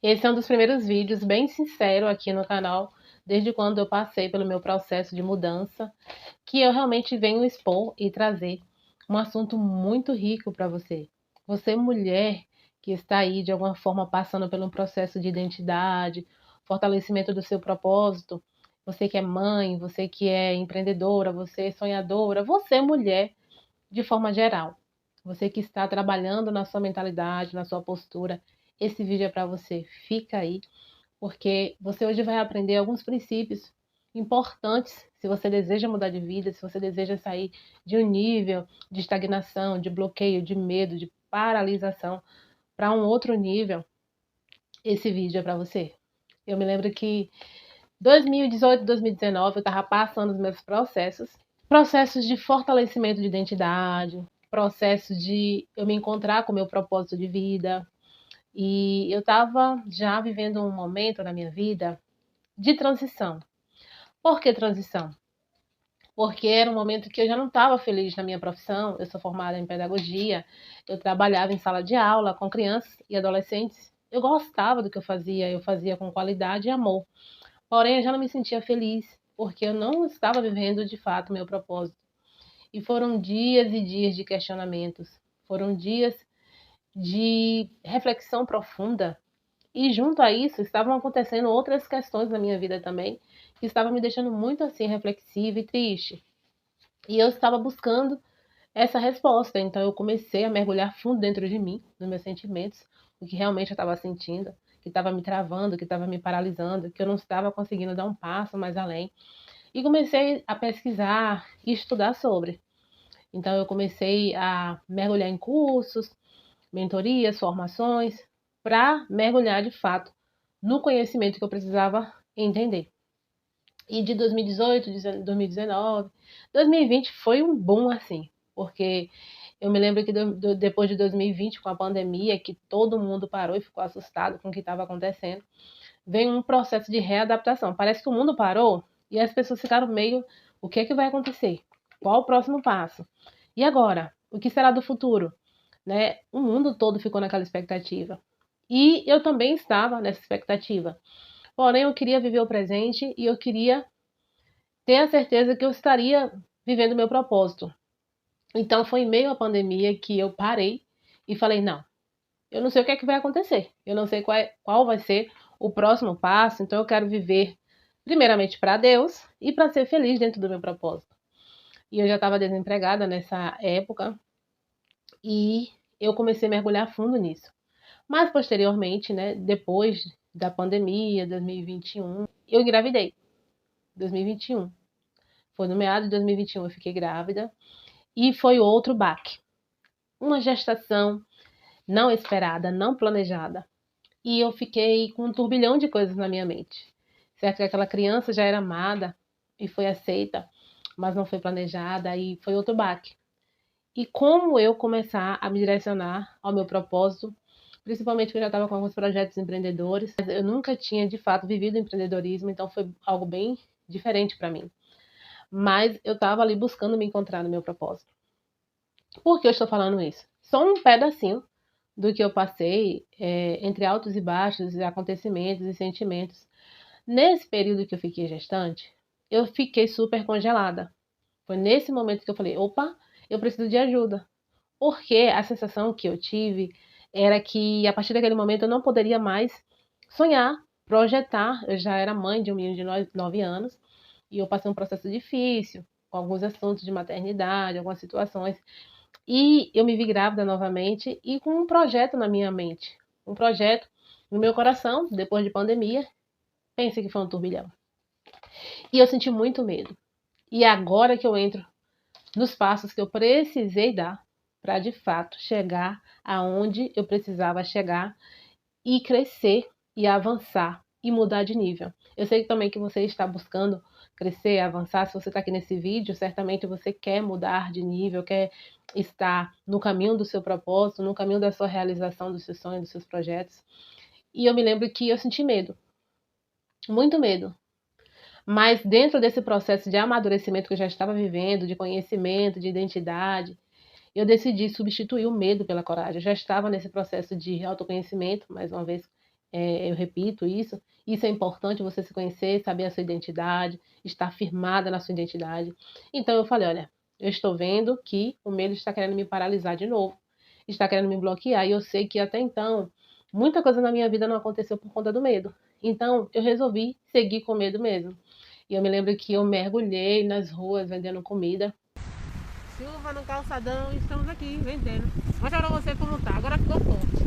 Esse é um dos primeiros vídeos bem sincero aqui no canal, desde quando eu passei pelo meu processo de mudança, que eu realmente venho expor e trazer um assunto muito rico para você. Você, mulher, que está aí de alguma forma passando por um processo de identidade, fortalecimento do seu propósito, você que é mãe, você que é empreendedora, você é sonhadora, você, mulher, de forma geral. Você que está trabalhando na sua mentalidade, na sua postura, esse vídeo é para você. Fica aí, porque você hoje vai aprender alguns princípios importantes se você deseja mudar de vida, se você deseja sair de um nível de estagnação, de bloqueio, de medo, de paralisação para um outro nível. Esse vídeo é para você. Eu me lembro que 2018, 2019 eu estava passando os meus processos de fortalecimento de identidade, processo de eu me encontrar com o meu propósito de vida. E eu estava já vivendo um momento na minha vida de transição. Por que transição? Porque era um momento que eu já não estava feliz na minha profissão. Eu sou formada em pedagogia, eu trabalhava em sala de aula com crianças e adolescentes. Eu gostava do que eu fazia com qualidade e amor. Porém, eu já não me sentia feliz, porque eu não estava vivendo de fato o meu propósito. E foram dias e dias de questionamentos, foram dias de reflexão profunda. E junto a isso, estavam acontecendo outras questões na minha vida também, que estavam me deixando muito assim reflexiva e triste. E eu estava buscando essa resposta, então eu comecei a mergulhar fundo dentro de mim, nos meus sentimentos, o que realmente eu estava sentindo, que estava me travando, que estava me paralisando, que eu não estava conseguindo dar um passo mais além. E comecei a pesquisar e estudar sobre. Então eu comecei a mergulhar em cursos, mentorias, formações, para mergulhar de fato no conhecimento que eu precisava entender. E de 2018, 2019, 2020 foi um boom assim, porque eu me lembro que depois de 2020, com a pandemia, que todo mundo parou e ficou assustado com o que estava acontecendo, veio um processo de readaptação. Parece que o mundo parou e as pessoas ficaram meio, o que é que vai acontecer? Qual o próximo passo? E agora? O que será do futuro? Né? O mundo todo ficou naquela expectativa. E eu também estava nessa expectativa. Porém, eu queria viver o presente e eu queria ter a certeza que eu estaria vivendo o meu propósito. Então, foi em meio à pandemia que eu parei e falei: não, eu não sei o que é que vai acontecer. Eu não sei qual vai ser o próximo passo. Então, eu quero viver, primeiramente, para Deus e para ser feliz dentro do meu propósito. E eu já estava desempregada nessa época e eu comecei a mergulhar fundo nisso. Mas posteriormente, né, depois da pandemia, 2021, eu engravidei. 2021. Foi no meado de 2021 eu fiquei grávida e foi outro baque. Uma gestação não esperada, não planejada. E eu fiquei com um turbilhão de coisas na minha mente. Certo que aquela criança já era amada e foi aceita, mas não foi planejada e foi outro baque. E como eu começar a me direcionar ao meu propósito, principalmente porque eu já estava com alguns projetos empreendedores. Eu nunca tinha, de fato, vivido empreendedorismo, então foi algo bem diferente para mim. Mas eu estava ali buscando me encontrar no meu propósito. Por que eu estou falando isso? Só um pedacinho do que eu passei entre altos e baixos, acontecimentos e sentimentos. Nesse período que eu fiquei gestante, eu fiquei super congelada. Foi nesse momento que eu falei, opa, eu preciso de ajuda. Porque a sensação que eu tive era que a partir daquele momento eu não poderia mais sonhar, projetar. Eu já era mãe de um menino de 9 anos e eu passei um processo difícil com alguns assuntos de maternidade, algumas situações. E eu me vi grávida novamente e com um projeto na minha mente, um projeto no meu coração, depois de pandemia. Pense que foi um turbilhão. E eu senti muito medo. E agora que eu entro nos passos que eu precisei dar para de fato chegar aonde eu precisava chegar e crescer e avançar e mudar de nível. Eu sei também que você está buscando crescer, avançar. Se você está aqui nesse vídeo, certamente você quer mudar de nível, quer estar no caminho do seu propósito, no caminho da sua realização dos seus sonhos, dos seus projetos. E eu me lembro que eu senti medo, muito medo. Mas dentro desse processo de amadurecimento que eu já estava vivendo, de conhecimento, de identidade, eu decidi substituir o medo pela coragem. Eu já estava nesse processo de autoconhecimento, mais uma vez, eu repito isso. Isso é importante, você se conhecer, saber a sua identidade, estar firmada na sua identidade. Então eu falei, olha, eu estou vendo que o medo está querendo me paralisar de novo, está querendo me bloquear, e eu sei que até então muita coisa na minha vida não aconteceu por conta do medo. Então eu resolvi seguir com medo mesmo. E eu me lembro que eu mergulhei nas ruas vendendo comida. Chuva no calçadão, estamos aqui vendendo. Vou mostrar pra você como tá. Agora ficou forte.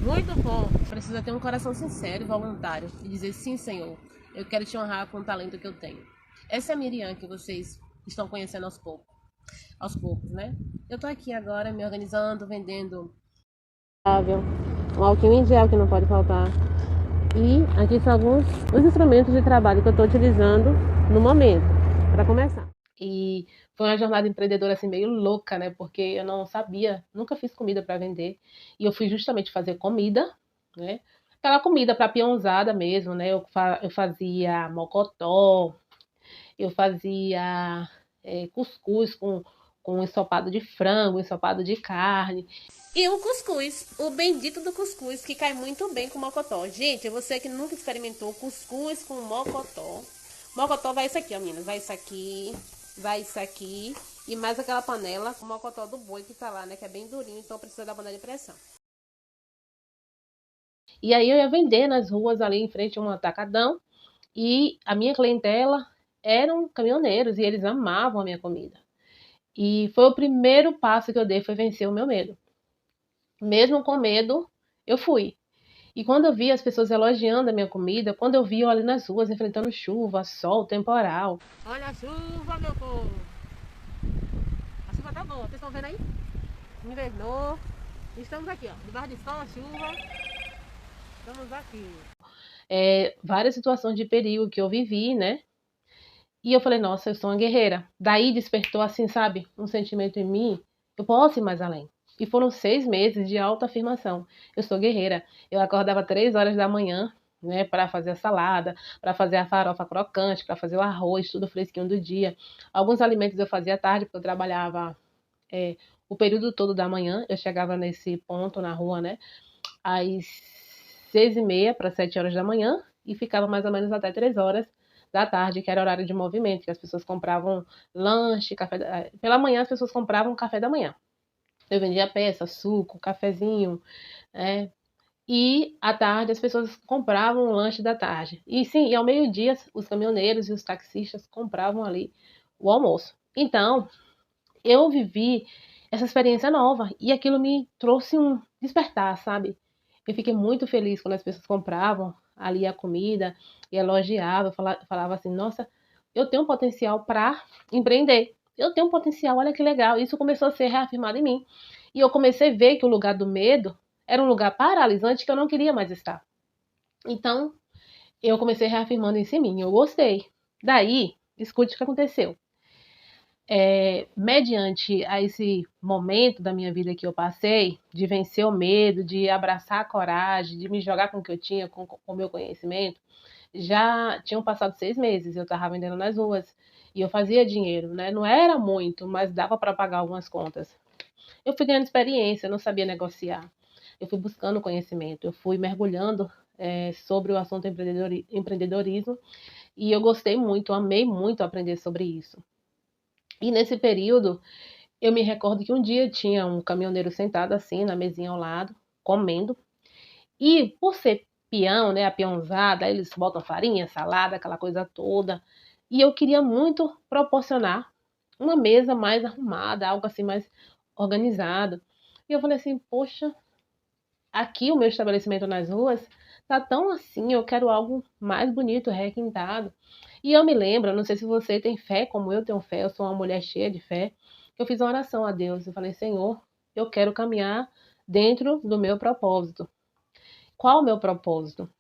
Muito forte. Precisa ter um coração sincero e voluntário e dizer sim, Senhor, eu quero te honrar com o talento que eu tenho. Essa é a Miriam que vocês estão conhecendo aos poucos, né? Eu tô aqui agora me organizando, vendendo um álcool em gel que não pode faltar. E aqui são alguns os instrumentos de trabalho que eu estou utilizando no momento, para começar. E foi uma jornada empreendedora assim meio louca, né? Porque eu não sabia, nunca fiz comida para vender. E eu fui justamente fazer comida, né? Aquela comida para peãozada mesmo, né? Eu fazia mocotó, eu fazia cuscuz com ensopado de frango, ensopado de carne. E o cuscuz, o bendito do cuscuz, que cai muito bem com mocotó. Gente, você que nunca experimentou cuscuz com mocotó. Mocotó vai isso aqui, ó, meninas. Vai isso aqui. E mais aquela panela com mocotó do boi que tá lá, né? Que é bem durinho, então precisa da panela de pressão. E aí eu ia vender nas ruas ali em frente a um atacadão. E a minha clientela eram caminhoneiros e eles amavam a minha comida. E foi o primeiro passo que eu dei, foi vencer o meu medo. Mesmo com medo, eu fui. E quando eu vi as pessoas elogiando a minha comida, quando eu vi eu ali nas ruas enfrentando chuva, sol, temporal. Olha a chuva, meu povo! A chuva tá boa, vocês estão vendo aí? Invernou. Estamos aqui, ó, debaixo de sol, chuva. Estamos aqui. Várias situações de perigo que eu vivi, né? E eu falei, nossa, eu sou uma guerreira. Daí despertou assim, sabe, um sentimento em mim, eu posso ir mais além. E foram 6 meses de autoafirmação. Eu sou guerreira. Eu acordava 3 horas da manhã, né, para fazer a salada, para fazer a farofa crocante, para fazer o arroz, tudo fresquinho do dia. Alguns alimentos eu fazia à tarde, porque eu trabalhava o período todo da manhã. Eu chegava nesse ponto na rua, né, às 6h30 para 7 horas da manhã e ficava mais ou menos até 3 horas da tarde, que era horário de movimento, que as pessoas compravam lanche, café. Pela manhã as pessoas compravam café da manhã. Eu vendia peça, suco, cafezinho, né? E à tarde as pessoas compravam o lanche da tarde. E sim, e ao meio-dia os caminhoneiros e os taxistas compravam ali o almoço. Então, eu vivi essa experiência nova e aquilo me trouxe um despertar, sabe? Eu fiquei muito feliz quando as pessoas compravam ali a comida e elogiavam, falava assim, nossa, eu tenho um potencial para empreender. Eu tenho um potencial, olha que legal. Isso começou a ser reafirmado em mim. E eu comecei a ver que o lugar do medo era um lugar paralisante que eu não queria mais estar. Então, eu comecei reafirmando isso em mim. Eu gostei. Daí, escute o que aconteceu. Mediante a esse momento da minha vida que eu passei, de vencer o medo, de abraçar a coragem, de me jogar com o que eu tinha, com o meu conhecimento, já tinham passado 6 meses, eu estava vendendo nas ruas e eu fazia dinheiro, né? Não era muito, mas dava para pagar algumas contas. Eu fui ganhando experiência, eu não sabia negociar. Eu fui buscando conhecimento, eu fui mergulhando sobre o assunto empreendedorismo e eu gostei muito, amei muito aprender sobre isso. E nesse período, eu me recordo que um dia tinha um caminhoneiro sentado assim, na mesinha ao lado, comendo. E por ser peão, né, a peãozada, eles botam farinha, salada, aquela coisa toda. E eu queria muito proporcionar uma mesa mais arrumada, algo assim mais organizado. E eu falei assim, poxa, aqui o meu estabelecimento nas ruas tá tão assim, eu quero algo mais bonito, requintado. E eu me lembro, não sei se você tem fé como eu tenho fé, eu sou uma mulher cheia de fé, que eu fiz uma oração a Deus. Eu falei, Senhor, eu quero caminhar dentro do meu propósito. Qual o meu propósito?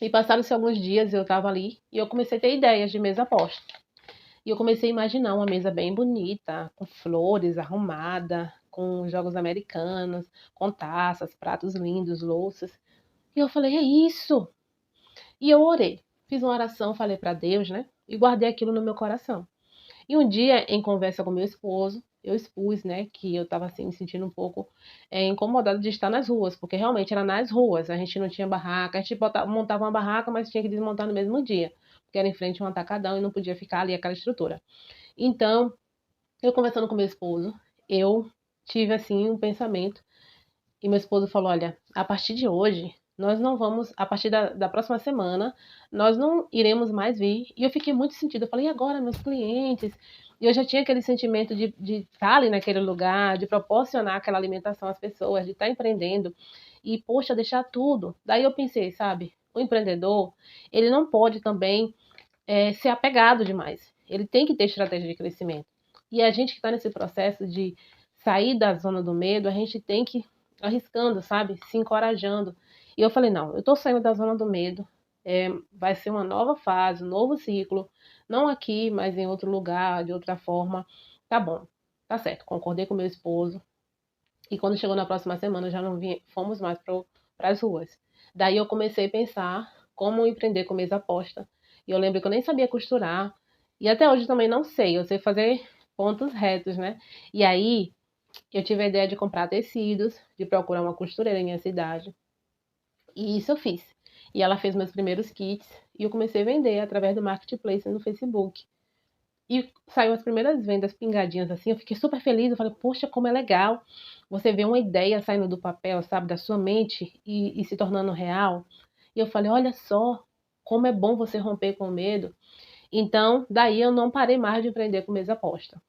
E passaram-se alguns dias, eu estava ali e eu comecei a ter ideias de mesa posta. E eu comecei a imaginar uma mesa bem bonita, com flores, arrumada, com jogos americanos, com taças, pratos lindos, louças. E eu falei, é isso! E eu orei. Fiz uma oração, falei para Deus, né? E guardei aquilo no meu coração. E um dia, em conversa com meu esposo, eu expus, né, que eu estava assim, me sentindo um pouco incomodada de estar nas ruas, porque realmente era nas ruas, a gente não tinha barraca, a gente montava uma barraca, mas tinha que desmontar no mesmo dia, porque era em frente a um atacadão e não podia ficar ali aquela estrutura. Então, eu conversando com meu esposo, eu tive assim um pensamento, e meu esposo falou: olha, a partir de hoje, nós não vamos, a partir da próxima semana, nós não iremos mais vir. E eu fiquei muito sentida. Eu falei: e agora, meus clientes? E eu já tinha aquele sentimento de estar ali naquele lugar, de proporcionar aquela alimentação às pessoas, de estar empreendendo. E, poxa, deixar tudo. Daí eu pensei, sabe, o empreendedor, ele não pode também ser apegado demais. Ele tem que ter estratégia de crescimento. E a gente que está nesse processo de sair da zona do medo, a gente tem que ir arriscando, sabe? Se encorajando. E eu falei, não, eu estou saindo da zona do medo. Vai ser uma nova fase, um novo ciclo. Não aqui, mas em outro lugar, de outra forma. Tá bom, tá certo. Concordei com meu esposo. E quando chegou na próxima semana, já não fomos mais para as ruas. Daí eu comecei a pensar como empreender com mesa aposta. E eu lembro que eu nem sabia costurar. E até hoje também não sei. Eu sei fazer pontos retos, né? E aí eu tive a ideia de comprar tecidos, de procurar uma costureira em minha cidade. E isso eu fiz. E ela fez meus primeiros kits. E eu comecei a vender através do Marketplace no Facebook. E saiu as primeiras vendas pingadinhas assim, eu fiquei super feliz, eu falei, poxa, como é legal você ver uma ideia saindo do papel, sabe, da sua mente e se tornando real. E eu falei, olha só, como é bom você romper com o medo. Então, daí eu não parei mais de empreender com mesa aposta.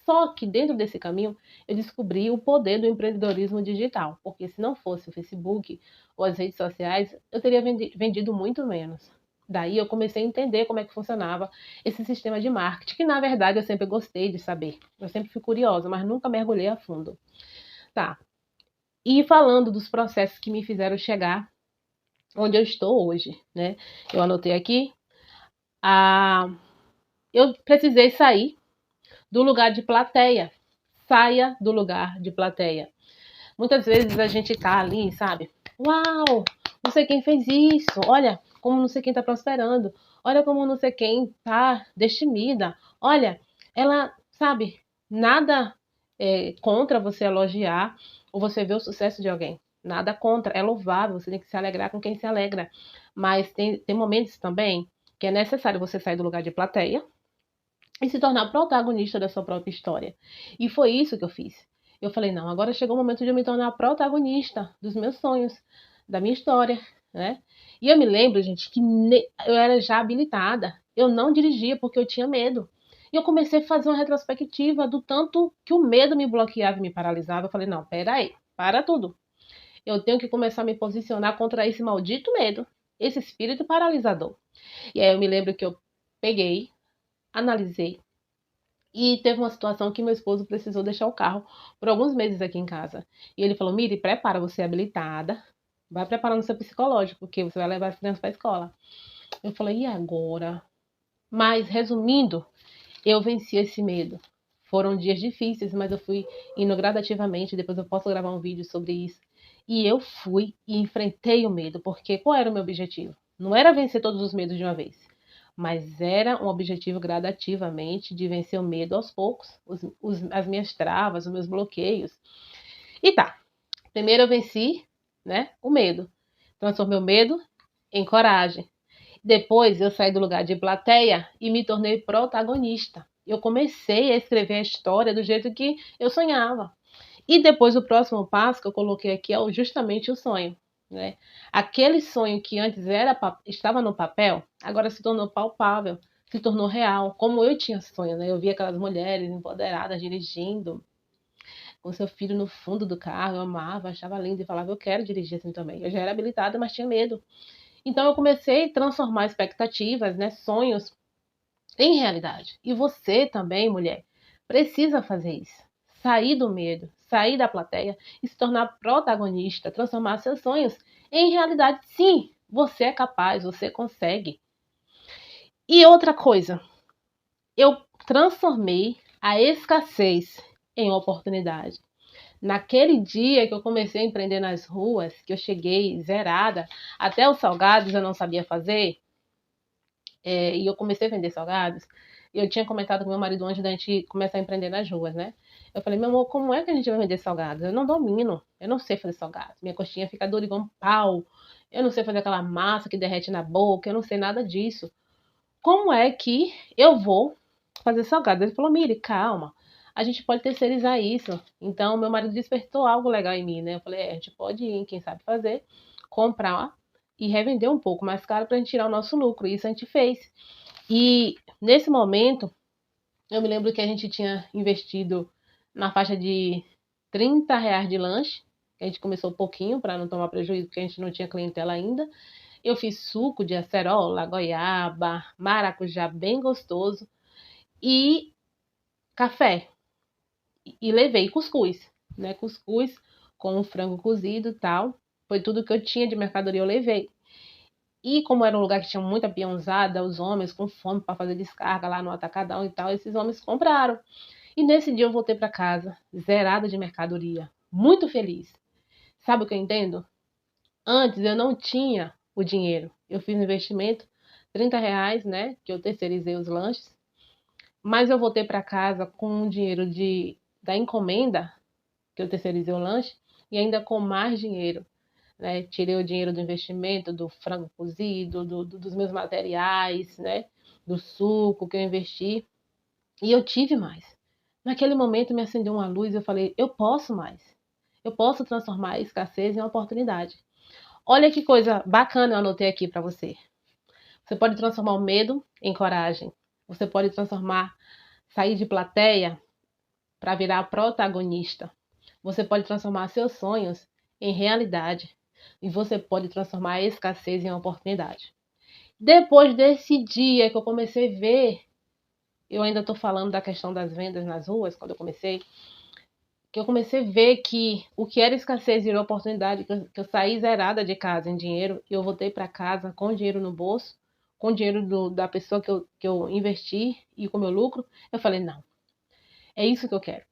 Só que dentro desse caminho, eu descobri o poder do empreendedorismo digital, porque se não fosse o Facebook ou as redes sociais, eu teria vendido muito menos. Daí eu comecei a entender como é que funcionava esse sistema de marketing, que na verdade eu sempre gostei de saber. Eu sempre fui curiosa, mas nunca mergulhei a fundo. Tá. E falando dos processos que me fizeram chegar onde eu estou hoje, né? Eu anotei aqui. Eu precisei sair do lugar de plateia. Saia do lugar de plateia. Muitas vezes a gente tá ali, sabe? Uau, não sei quem fez isso. Olha como não sei quem tá prosperando. Olha como não sei quem tá destemida. Olha, ela, sabe, nada contra você elogiar ou você ver o sucesso de alguém. Nada contra, é louvável, você tem que se alegrar com quem se alegra. Mas tem momentos também que é necessário você sair do lugar de plateia e se tornar protagonista da sua própria história. E foi isso que eu fiz. Eu falei, não, agora chegou o momento de eu me tornar protagonista dos meus sonhos, da minha história, né? E eu me lembro, gente, que eu era já habilitada. Eu não dirigia porque eu tinha medo. E eu comecei a fazer uma retrospectiva do tanto que o medo me bloqueava e me paralisava. Eu falei, não, peraí, para tudo. Eu tenho que começar a me posicionar contra esse maldito medo, esse espírito paralisador. E aí eu me lembro que eu peguei, analisei, e teve uma situação que meu esposo precisou deixar o carro por alguns meses aqui em casa. E ele falou, Miri, prepara, você é habilitada, vai preparando seu psicológico, porque você vai levar as crianças para a escola. Eu falei, e agora? Mas, resumindo, eu venci esse medo. Foram dias difíceis, mas eu fui indo gradativamente, depois eu posso gravar um vídeo sobre isso. E eu fui e enfrentei o medo, porque qual era o meu objetivo? Não era vencer todos os medos de uma vez, mas era um objetivo gradativamente de vencer o medo aos poucos, as minhas travas, os meus bloqueios. E tá, primeiro eu venci, né, o medo. Transformei o medo em coragem. Depois eu saí do lugar de plateia e me tornei protagonista. Eu comecei a escrever a história do jeito que eu sonhava. E depois o próximo passo que eu coloquei aqui é justamente o sonho. Né? Aquele sonho que antes estava no papel, agora se tornou palpável, se tornou real. Como eu tinha sonho, né? Eu via aquelas mulheres empoderadas dirigindo, com seu filho no fundo do carro, eu amava, achava lindo e falava, eu quero dirigir assim também. Eu já era habilitada, mas tinha medo. Então eu comecei a transformar expectativas, né, sonhos, em realidade. E você também, mulher, precisa fazer isso. Sair do medo, sair da plateia e se tornar protagonista, transformar seus sonhos em realidade. Sim, você é capaz, você consegue. E outra coisa, eu transformei a escassez em oportunidade. Naquele dia que eu comecei a empreender nas ruas, que eu cheguei zerada, até os salgados eu não sabia fazer, e eu comecei a vender salgados, e eu tinha comentado com meu marido antes da gente começar a empreender nas ruas, né? Eu falei, meu amor, como é que a gente vai vender salgados? Eu não domino, eu não sei fazer salgados. Minha coxinha fica dura igual um pau. Eu não sei fazer aquela massa que derrete na boca, eu não sei nada disso. Como é que eu vou fazer salgados? Ele falou, Miri, calma, a gente pode terceirizar isso. Então, meu marido despertou algo legal em mim, né? Eu falei, a gente pode ir, quem sabe fazer, comprar e revender um pouco mais caro pra gente tirar o nosso lucro. Isso a gente fez. E nesse momento, eu me lembro que a gente tinha investido na faixa de R$ 30 de lanche. A gente começou um pouquinho para não tomar prejuízo, porque a gente não tinha clientela ainda. Eu fiz suco de acerola, goiaba, maracujá bem gostoso e café. E levei cuscuz, né? Cuscuz com frango cozido e tal. Foi tudo que eu tinha de mercadoria, eu levei. E como era um lugar que tinha muita peãozada, os homens com fome para fazer descarga lá no atacadão e tal, esses homens compraram. E nesse dia eu voltei para casa, zerada de mercadoria, muito feliz. Sabe o que eu entendo? Antes eu não tinha o dinheiro. Eu fiz um investimento, R$ 30, né? Que eu terceirizei os lanches. Mas eu voltei para casa com o dinheiro da encomenda, que eu terceirizei o lanche, e ainda com mais dinheiro. Né? Tirei o dinheiro do investimento, do frango cozido, dos meus materiais, né? Do suco que eu investi. E eu tive mais. Naquele momento me acendeu uma luz e eu falei, eu posso mais. Eu posso transformar a escassez em oportunidade. Olha que coisa bacana eu anotei aqui para você. Você pode transformar o medo em coragem. Você pode transformar, sair de plateia para virar protagonista. Você pode transformar seus sonhos em realidade. E você pode transformar a escassez em oportunidade. Depois desse dia que eu comecei a ver, eu ainda estou falando da questão das vendas nas ruas, quando eu comecei, que eu comecei a ver que o que era escassez virou oportunidade, que eu saí zerada de casa em dinheiro e eu voltei para casa com dinheiro no bolso, com dinheiro da pessoa que eu investi e com meu lucro. Eu falei, não, é isso que eu quero.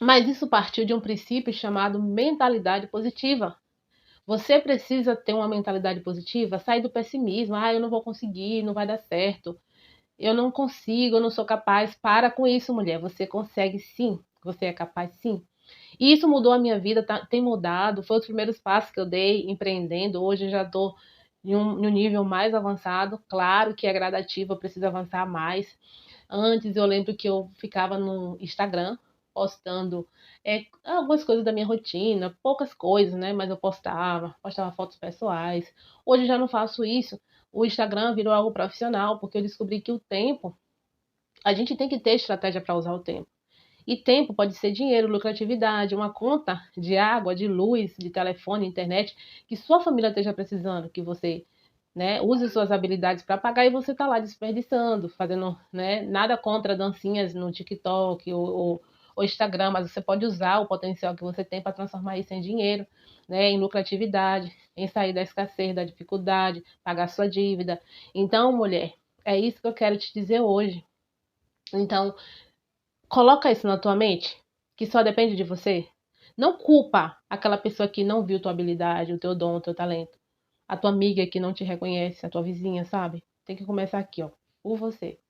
Mas isso partiu de um princípio chamado mentalidade positiva. Você precisa ter uma mentalidade positiva, sair do pessimismo. Ah, eu não vou conseguir, não vai dar certo. Eu não consigo, eu não sou capaz. Para com isso, mulher. Você consegue sim. Você é capaz sim. E isso mudou a minha vida, tem mudado. Foi os primeiros passos que eu dei empreendendo. Hoje eu já estou em um nível mais avançado. Claro que é gradativo, eu preciso avançar mais. Antes eu lembro que eu ficava no Instagram postando algumas coisas da minha rotina, poucas coisas, né? Mas eu postava fotos pessoais. Hoje eu já não faço isso. O Instagram virou algo profissional, porque eu descobri que o tempo, a gente tem que ter estratégia para usar o tempo. E tempo pode ser dinheiro, lucratividade, uma conta de água, de luz, de telefone, internet, que sua família esteja precisando, que você, né, use suas habilidades para pagar e você está lá desperdiçando, fazendo, né, nada contra dancinhas no TikTok ou Instagram, mas você pode usar o potencial que você tem para transformar isso em dinheiro, né, em lucratividade, em sair da escassez, da dificuldade, pagar sua dívida. Então, mulher, é isso que eu quero te dizer hoje. Então, coloca isso na tua mente, que só depende de você. Não culpa aquela pessoa que não viu tua habilidade, o teu dom, o teu talento. A tua amiga que não te reconhece, a tua vizinha, sabe? Tem que começar aqui, ó, por você.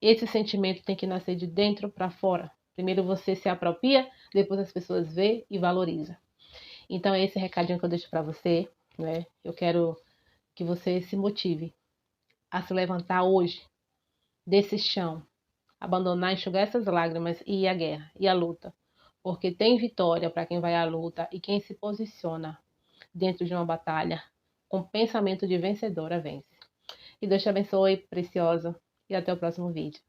Esse sentimento tem que nascer de dentro para fora. Primeiro você se apropria, depois as pessoas vê e valoriza. Então é esse recadinho que eu deixo para você, né? Eu quero que você se motive a se levantar hoje desse chão, abandonar, enxugar essas lágrimas e ir à guerra, e à luta. Porque tem vitória para quem vai à luta e quem se posiciona dentro de uma batalha com pensamento de vencedora vence. E Deus te abençoe, preciosa, e até o próximo vídeo.